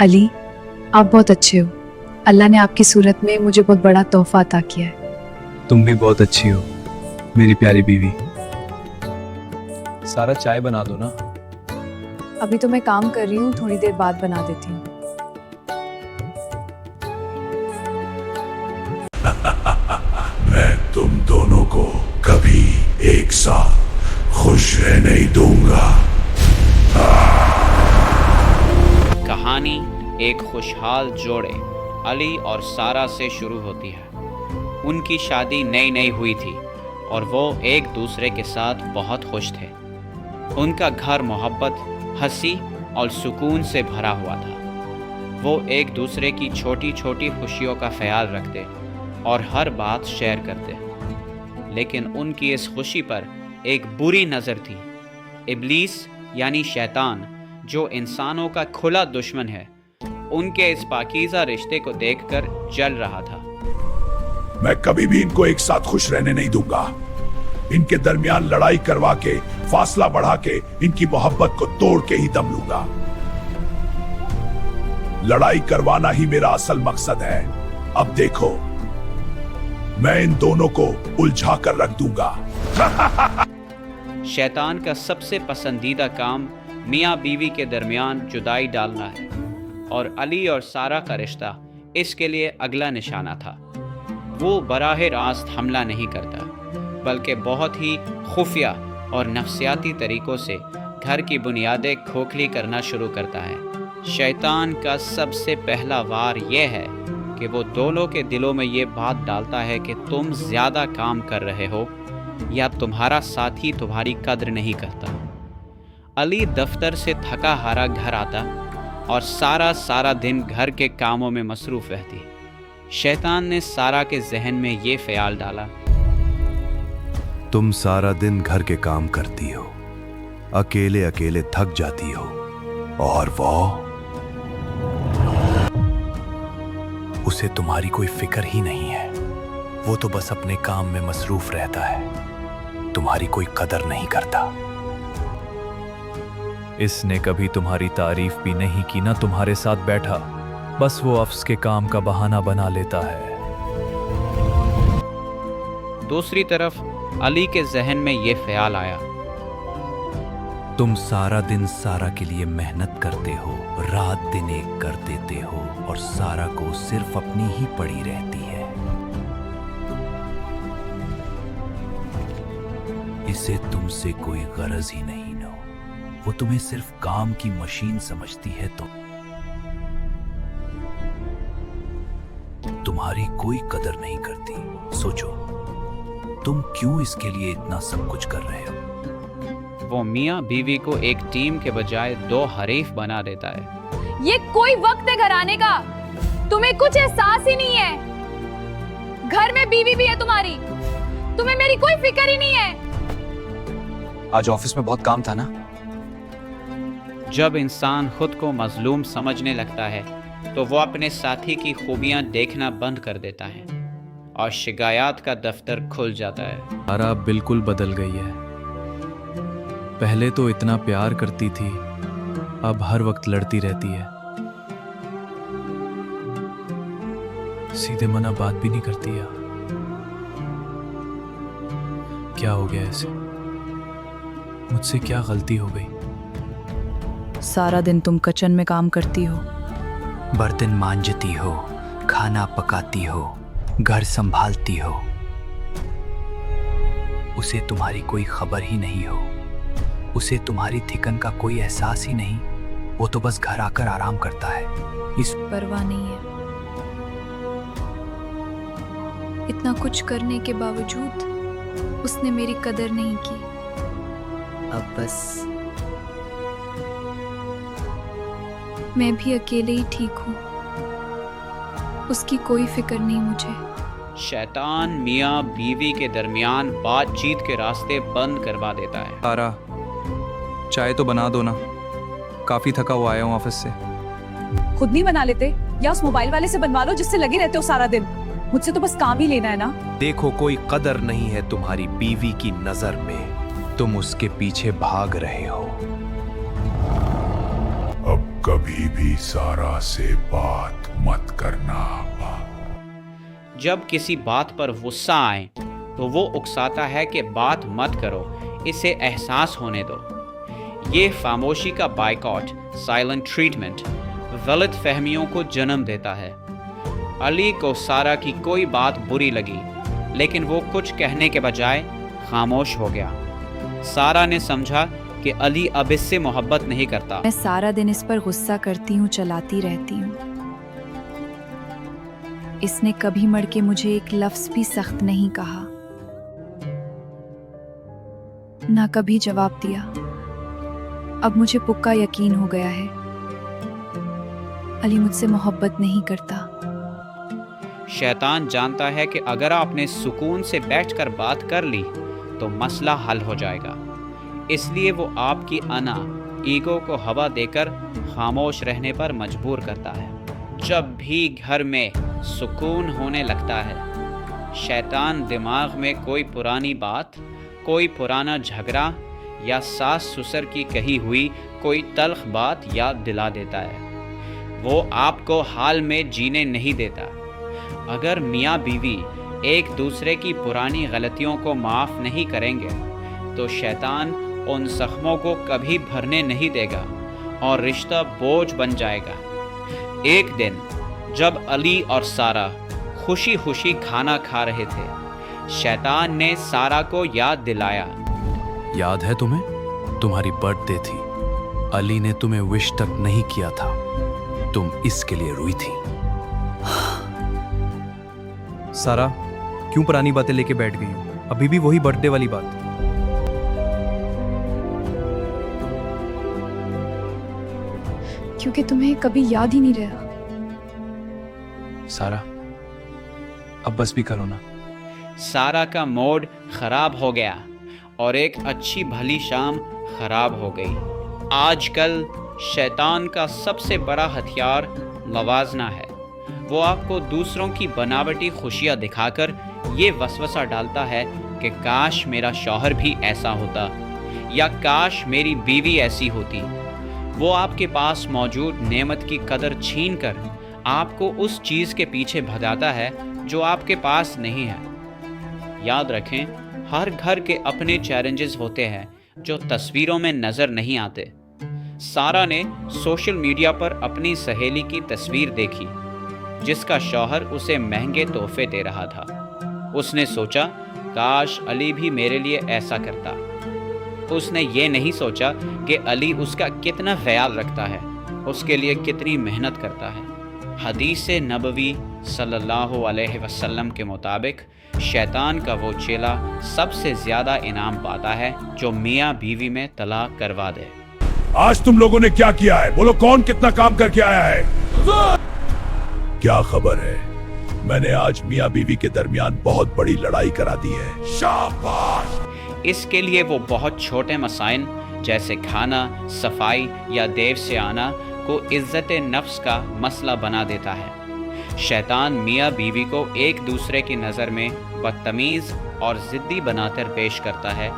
अली, आप बहुत अच्छे हो। अल्लाह ने आपकी सूरत में मुझे बहुत बड़ा तोहफा अता किया है। तुम भी बहुत अच्छी हो मेरी प्यारी बीवी। सारा चाय बना दो ना। अभी तो मैं काम कर रही हूँ, थोड़ी देर बाद बना देती हूँ। मैं तुम दोनों को कभी एक साथ खुश रहने नहीं दूंगा। कहानी एक खुशहाल जोड़े अली और सारा से शुरू होती है। उनकी शादी नई नई हुई थी और वो एक दूसरे के साथ बहुत खुश थे। उनका घर मोहब्बत, हंसी और सुकून से भरा हुआ था। वो एक दूसरे की छोटी छोटी खुशियों का ख्याल रखते और हर बात शेयर करते। लेकिन उनकी इस खुशी पर एक बुरी नज़र थी। इब्लीस यानी शैतान, जो इंसानों का खुला दुश्मन है, उनके इस पाकीज़ा रिश्ते को देखकर जल रहा था। मैं कभी भी इनको एक साथ खुश रहने नहीं दूंगा। इनके दरमियान लड़ाई करवा के, फासला बढ़ा के इनकी मोहब्बत को तोड़ के ही दम लूंगा। लड़ाई करवाना ही मेरा असल मकसद है। अब देखो, मैं इन दोनों को उलझा कर रख दूंगा। शैतान का सबसे पसंदीदा काम मियाँ बीवी के दरमियान जुदाई डालना है, और अली और सारा का रिश्ता इसके लिए अगला निशाना था। वो बराह रास्त हमला नहीं करता, बल्कि बहुत ही खुफिया और नफ्सियाती तरीकों से घर की बुनियादें खोखली करना शुरू करता है। शैतान का सबसे पहला वार यह है कि वो दोनों के दिलों में ये बात डालता है कि तुम ज़्यादा काम कर रहे हो या तुम्हारा साथी तुम्हारी कद्र नहीं करता। अली दफ्तर से थका हारा घर आता और सारा दिन घर के कामों में मसरूफ़ रहती। शैतान ने सारा के जहन में ये ख्याल डाला, तुम सारा दिन घर के काम करती हो, अकेले अकेले थक जाती हो, और वो उसे तुम्हारी कोई फिक्र ही नहीं है। वो तो बस अपने काम में मसरूफ रहता है, तुम्हारी कोई कदर नहीं करता। इसने कभी तुम्हारी तारीफ भी नहीं की, ना तुम्हारे साथ बैठा, बस वो अफ्स के काम का बहाना बना लेता है। दूसरी तरफ अली के जहन में ये ख्याल आया, तुम सारा दिन सारा के लिए मेहनत करते हो, रात दिन एक कर देते हो, और सारा को सिर्फ अपनी ही पड़ी रहती है। इसे तुमसे कोई गरज ही नहीं नो, वो तुम्हें सिर्फ काम की मशीन समझती है, तो तुम्हारी कोई कदर नहीं करती। सोचो, तुम क्यों इसके लिए इतना सब कुछ कर रहे हो? वो मियाँ बीवी को एक टीम के बजाय दो हरीफ बना देता है। ये कोई वक्त है घर आने का, तुम्हें कुछ एहसास ही नहीं है। घर में बीवी भी है तुम्हारी, तुम्हें मेरी कोई फिक्र ही नहीं है। आज ऑफिस में बहुत काम था ना। जब इंसान खुद को मजलूम समझने लगता है तो वो अपने साथी की खूबियां देखना बंद कर देता है और शिकायत का दफ्तर खुल जाता है। सारा बिल्कुल बदल गई है। पहले तो इतना प्यार करती थी, अब हर वक्त लड़ती रहती है। सीधे मना बात भी नहीं करती है। क्या हो गया ऐसे? मुझसे क्या गलती हो गई? सारा दिन तुम किचन में काम करती हो, बर्तन मांजती हो, खाना पकाती हो, घर संभालती हो। उसे तुम्हारी कोई खबर ही नहीं हो, उसे तुम्हारी थिकन का कोई एहसास ही नहीं। वो तो बस घर आकर आराम करता है। इस परवाह नहीं है। इतना कुछ करने के बावजूद उसने मेरी कदर नहीं की। अब बस मैं भी अकेले ही ठीक हूँ, उसकी कोई फिक्र नहीं मुझे। शैतान मियाँ बीवी के दरमियान बातचीत के रास्ते बंद करवा देता है। सारा, चाय तो बना दो ना, काफी थका हुआ आया हूँ ऑफिस से। खुद नहीं बना लेते या उस मोबाइल वाले से बनवा लो जिससे लगे रहते हो सारा दिन। मुझसे तो बस काम ही लेना है ना। देखो, कोई कदर नहीं है तुम्हारी बीवी की नजर में, तुम उसके पीछे भाग रहे हो। अब कभी भी सारा से बात मत करना। जब किसी बात पर गुस्सा आए तो वो उकसाता है कि बात मत करो, इसे एहसास होने दो। ये खामोशी का बाइकॉट, साइलेंट ट्रीटमेंट, गलत फहमियों को जन्म देता है। अली को सारा की कोई बात बुरी लगी, लेकिन वो कुछ कहने के बजाय खामोश हो गया। सारा ने समझा कि अली अब इससे मोहब्बत नहीं करता। मैं सारा दिन इस पर गुस्सा करती हूँ, चलाती रहती हूँ। इसने कभी मड़ के मुझे एक लफ्ज भी सख्त नहीं कहा, ना कभी जवाब दिया। अब मुझे पक्का यकीन हो गया है, अली मुझसे मोहब्बत नहीं करता। शैतान जानता है कि अगर आपने सुकून से बैठकर बात कर ली तो मसला हल हो जाएगा, इसलिए वो आपकी अना, ईगो को हवा देकर खामोश रहने पर मजबूर करता है। जब भी घर में सुकून होने लगता है, शैतान दिमाग में कोई पुरानी बात, कोई पुराना झगड़ा या सास ससुर की कही हुई कोई तल्ख बात याद दिला देता है। वो आपको हाल में जीने नहीं देता। अगर मियाँ बीवी एक दूसरे की पुरानी गलतियों को माफ़ नहीं करेंगे तो शैतान उन जख्मों को कभी भरने नहीं देगा और रिश्ता बोझ बन जाएगा। एक दिन जब अली और सारा खुशी खुशी खाना खा रहे थे, शैतान ने सारा को याद दिलाया। याद है तुम्हें? तुम्हारी बर्थडे थी, अली ने तुम्हें विश तक नहीं किया था, तुम इसके लिए रोई थी। सारा, क्यों पुरानी बातें लेके बैठ गई हो? अभी भी वही बर्थडे वाली बात। क्योंकि तुम्हें कभी याद ही नहीं रहा। सारा, अब बस भी करो ना। सारा का मूड खराब हो गया और एक अच्छी भली शाम खराब हो गई। आजकल शैतान का सबसे बड़ा हथियार लवाजना है। वो आपको दूसरों की बनावटी खुशियाँ दिखाकर ये वसवसा डालता है कि काश मेरा शौहर भी ऐसा होता या काश मेरी बीवी ऐसी होती। वो आपके पास मौजूद नेमत की कदर छीन कर आपको उस चीज़ के पीछे भगाता है जो आपके पास नहीं है। याद रखें, हर घर के अपने चैलेंजेस होते हैं जो तस्वीरों में नज़र नहीं आते। सारा ने सोशल मीडिया पर अपनी सहेली की तस्वीर देखी जिसका शौहर उसे महंगे तोहफे दे रहा था। उसने सोचा, काश अली भी मेरे लिए ऐसा करता। उसने ये नहीं सोचा कि अली उसका कितना ख्याल रखता है, उसके लिए कितनी मेहनत करता है। हदीस नबवी सल्लल्लाहु अलैहि वसल्लम के मुताबिक शैतान का वो चेला सबसे ज़्यादा इनाम पाता है जो मियाँ बीवी में तलाक करवा दे। आज तुम लोगों ने क्या किया है? बोलो, कौन कितना काम करके आया है? क्या खबर है? मैंने आज मियाँ बीवी के दरमियान बहुत बड़ी लड़ाई करा दी है। शाबाश! इसके लिए वो बहुत छोटे मसाइल जैसे खाना, सफाई या देर से आना को इज्जत नफ्स का मसला बना देता है। शैतान मियाँ बीवी को एक दूसरे की नज़र में बदतमीज़ और ज़िद्दी बनाकर पेश करता है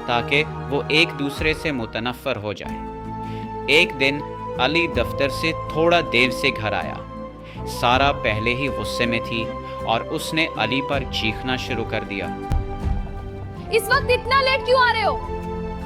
ताकि वो एक दूसरे से मुतनफ़र हो जाए। एक दिन अली दफ्तर से थोड़ा देर से घर आया। सारा पहले ही गुस्से में थी और उसने अली पर चीखना शुरू कर दिया। इस वक्त इतना लेट क्यों आ रहे हो?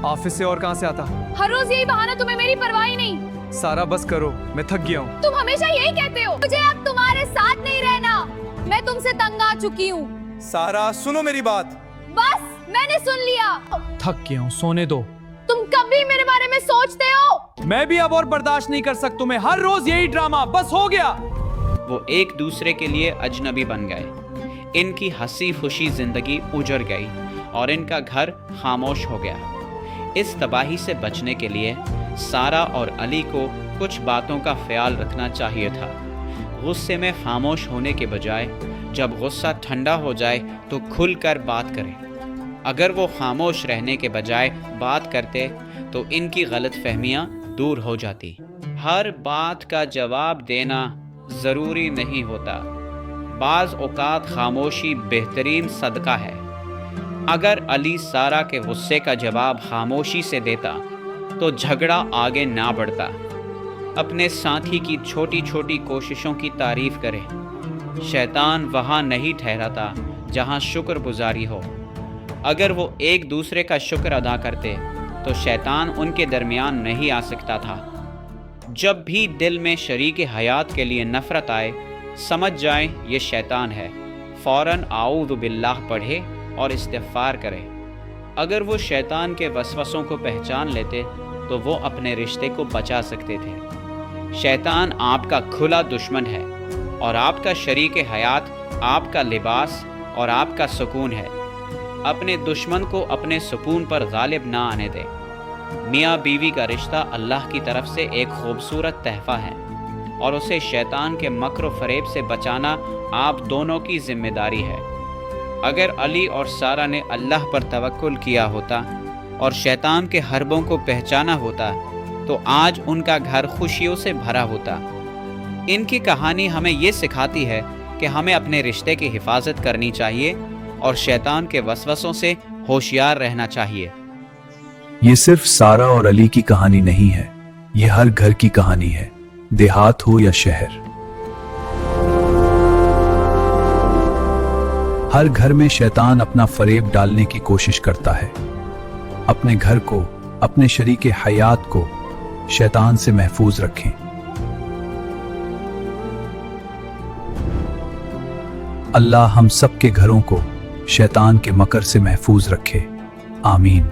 ऑफिस से और कहाँ से आता? हर रोज यही बहाना, तुम्हें मेरी परवाह ही नहीं। सारा बस करो, मैं थक गया हूँ। तुम हमेशा यही कहते हो, मुझे अब तुम्हारे साथ नहीं रहना। मैं तुमसे तंग आ चुकी हूँ। सारा सुनो मेरी बात। बस मैंने सुन लिया। थक गया हूँ, सोने दो। तुम कभी मेरे बारे में सोचते हो? मैं भी अब और बर्दाश्त नहीं कर सकता तुम्हें, हर रोज यही ड्रामा, बस हो गया। वो एक दूसरे के लिए अजनबी बन गए। इनकी हंसी खुशी जिंदगी उजड़ गई और इनका घर खामोश हो गया। इस तबाही से बचने के लिए सारा और अली को कुछ बातों का ख्याल रखना चाहिए था। गुस्से में खामोश होने के बजाय जब गुस्सा ठंडा हो जाए तो खुलकर बात करें। अगर वो खामोश रहने के बजाय बात करते तो इनकी गलतफहमियां दूर हो जाती। हर बात का जवाब देना ज़रूरी नहीं होता। बाज़ औक़ात खामोशी बेहतरीन सदका है। अगर अली सारा के गुस्से का जवाब खामोशी से देता तो झगड़ा आगे ना बढ़ता। अपने साथी की छोटी छोटी कोशिशों की तारीफ करें। शैतान वहाँ नहीं ठहराता जहाँ शुक्रगुजारी हो। अगर वो एक दूसरे का शुक्र अदा करते तो शैतान उनके दरमियान नहीं आ सकता था। जब भी दिल में शरीक हयात के लिए नफ़रत आए, समझ जाएं ये शैतान है। फ़ौरन आऊज़ु बिल्लाह पढ़े और इस्तिग़फ़ार करे। अगर वो शैतान के वसवसों को पहचान लेते तो वो अपने रिश्ते को बचा सकते थे। शैतान आपका खुला दुश्मन है और आपका शरीक हयात आपका लिबास और आपका सुकून है। अपने दुश्मन को अपने सुकून पर गालिब ना आने दें। मियाँ बीवी का रिश्ता अल्लाह की तरफ से एक खूबसूरत तहफ़ा है और उसे शैतान के मक्र फरेब से बचाना आप दोनों की जिम्मेदारी है। अगर अली और सारा ने अल्लाह पर तवक्कुल किया होता और शैतान के हरबों को पहचाना होता तो आज उनका घर खुशियों से भरा होता। इनकी कहानी हमें ये सिखाती है कि हमें अपने रिश्ते की हिफाजत करनी चाहिए और शैतान के वसवसों से होशियार रहना चाहिए। ये सिर्फ सारा और अली की कहानी नहीं है, ये हर घर की कहानी है, देहात हो या शहर। हर घर में शैतान अपना फरेब डालने की कोशिश करता है। अपने घर को, अपने शरीके हयात को शैतान से महफूज रखें। अल्लाह हम सब के घरों को शैतान के मकर से महफूज रखे। आमीन।